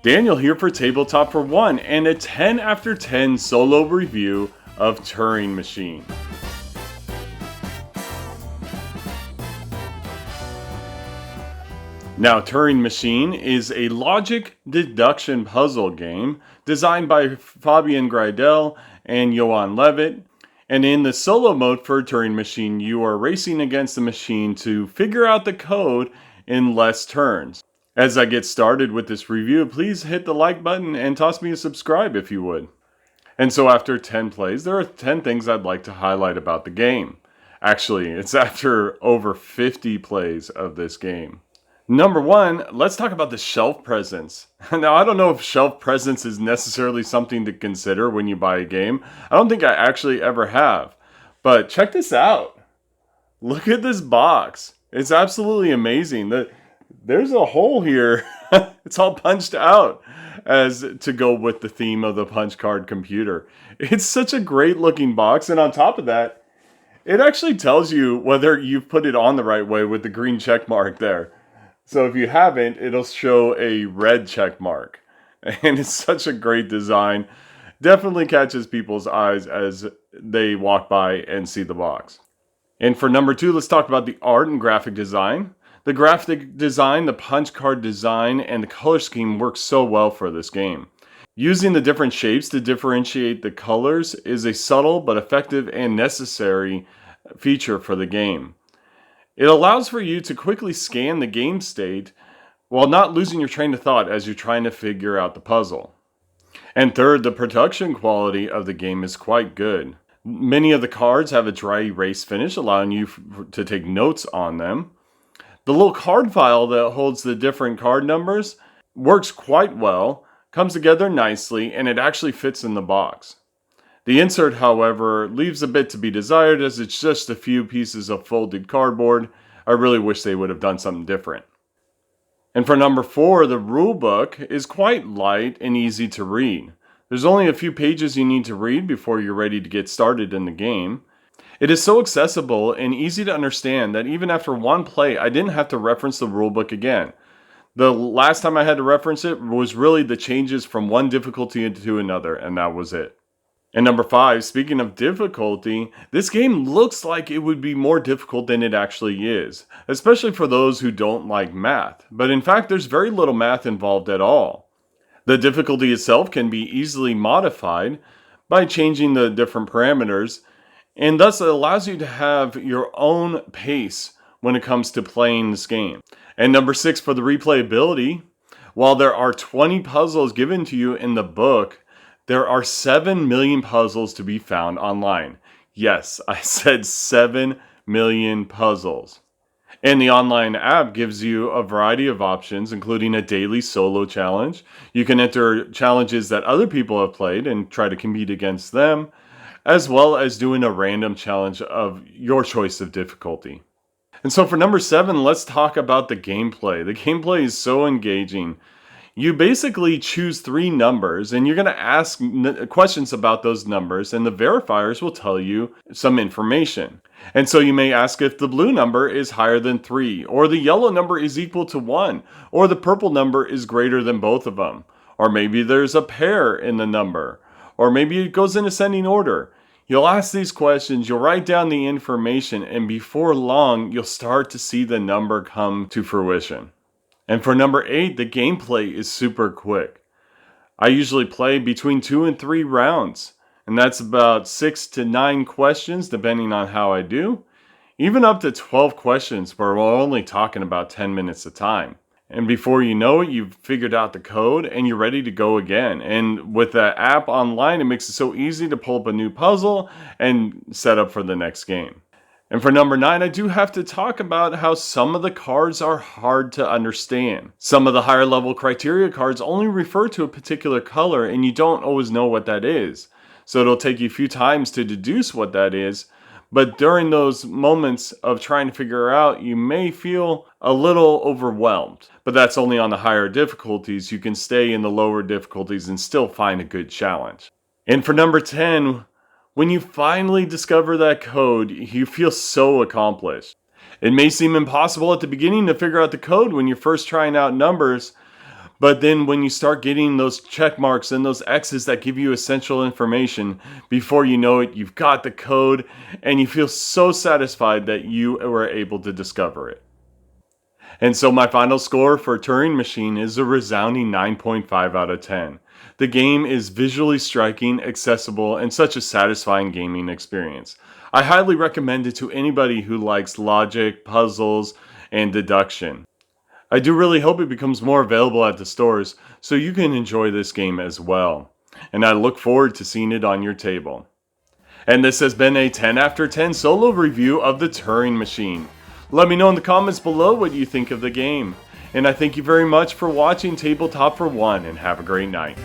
Daniel here for Tabletop for One and a 10 after 10 solo review of Turing Machine. Now, Turing Machine is a logic deduction puzzle game designed by Fabian Gridel and Yoann Levet. And in the solo mode for Turing Machine, you are racing against the machine to figure out the code in less turns. As I get started with this review, please hit the like button and toss me a subscribe if you would. And so after 10 plays, there are 10 things I'd like to highlight about the game. Actually, it's after over 50 plays of this game. Number one, let's talk about the shelf presence. Now, I don't know if shelf presence is necessarily something to consider when you buy a game. I don't think I actually ever have. But check this out. Look at this box. It's absolutely amazing. There's a hole here. It's all punched out as to go with the theme of the punch card computer. It's such a great looking box. And on top of that, it actually tells you whether you've put it on the right way with the green check mark there. So if you haven't, it'll show a red check mark. And it's such a great design. Definitely catches people's eyes as they walk by and see the box. And for number two, let's talk about the art and graphic design. The graphic design, the punch card design, and the color scheme work so well for this game. Using the different shapes to differentiate the colors is a subtle but effective and necessary feature for the game. It allows for you to quickly scan the game state while not losing your train of thought as you're trying to figure out the puzzle. And third, the production quality of the game is quite good. Many of the cards have a dry erase finish, allowing you to take notes on them. The little card file that holds the different card numbers works quite well, comes together nicely, and it actually fits in the box. The insert, however, leaves a bit to be desired as it's just a few pieces of folded cardboard. I really wish they would have done something different. And for number four, the rulebook is quite light and easy to read. There's only a few pages you need to read before you're ready to get started in the game. It is so accessible and easy to understand that even after one play, I didn't have to reference the rulebook again. The last time I had to reference it was really the changes from one difficulty to another, and that was it. And number five, speaking of difficulty, this game looks like it would be more difficult than it actually is, especially for those who don't like math. But in fact, there's very little math involved at all. The difficulty itself can be easily modified by changing the different parameters, and thus it allows you to have your own pace when it comes to playing this game. And number six, for the replayability, while there are 20 puzzles given to you in the book, there are 7 million puzzles to be found online. Yes, I said 7 million puzzles. And the online app gives you a variety of options, including a daily solo challenge. You can enter challenges that other people have played and try to compete against them, as well as doing a random challenge of your choice of difficulty. And so for number seven, let's talk about the gameplay. The gameplay is so engaging. You basically choose three numbers and you're going to ask questions about those numbers, and the verifiers will tell you some information. And so you may ask if the blue number is higher than 3, or the yellow number is equal to 1, or the purple number is greater than both of them. Or maybe there's a pair in the number, or maybe it goes in ascending order. You'll ask these questions, you'll write down the information, and before long, you'll start to see the number come to fruition. And for number 8, the gameplay is super quick. I usually play between 2 and 3 rounds, and that's about 6 to 9 questions depending on how I do. Even up to 12 questions, where we're only talking about 10 minutes of time. And before you know it, you've figured out the code and you're ready to go again. And with the app online, it makes it so easy to pull up a new puzzle and set up for the next game. And for number 9, I do have to talk about how some of the cards are hard to understand. Some of the higher level criteria cards only refer to a particular color and you don't always know what that is. So it'll take you a few times to deduce what that is. But during those moments of trying to figure out, you may feel a little overwhelmed. But that's only on the higher difficulties. You can stay in the lower difficulties and still find a good challenge. And for number 10, when you finally discover that code, you feel so accomplished. It may seem impossible at the beginning to figure out the code when you're first trying out numbers, But then when you start getting those check marks and those X's that give you essential information, before you know it, you've got the code and you feel so satisfied that you were able to discover it. And so my final score for Turing Machine is a resounding 9.5 out of 10. The game is visually striking, accessible, and such a satisfying gaming experience. I highly recommend it to anybody who likes logic, puzzles, and deduction. I do really hope it becomes more available at the stores so you can enjoy this game as well. And I look forward to seeing it on your table. And this has been a 10 after 10 solo review of the Turing Machine. Let me know in the comments below what you think of the game. And I thank you very much for watching Tabletop for One, and have a great night.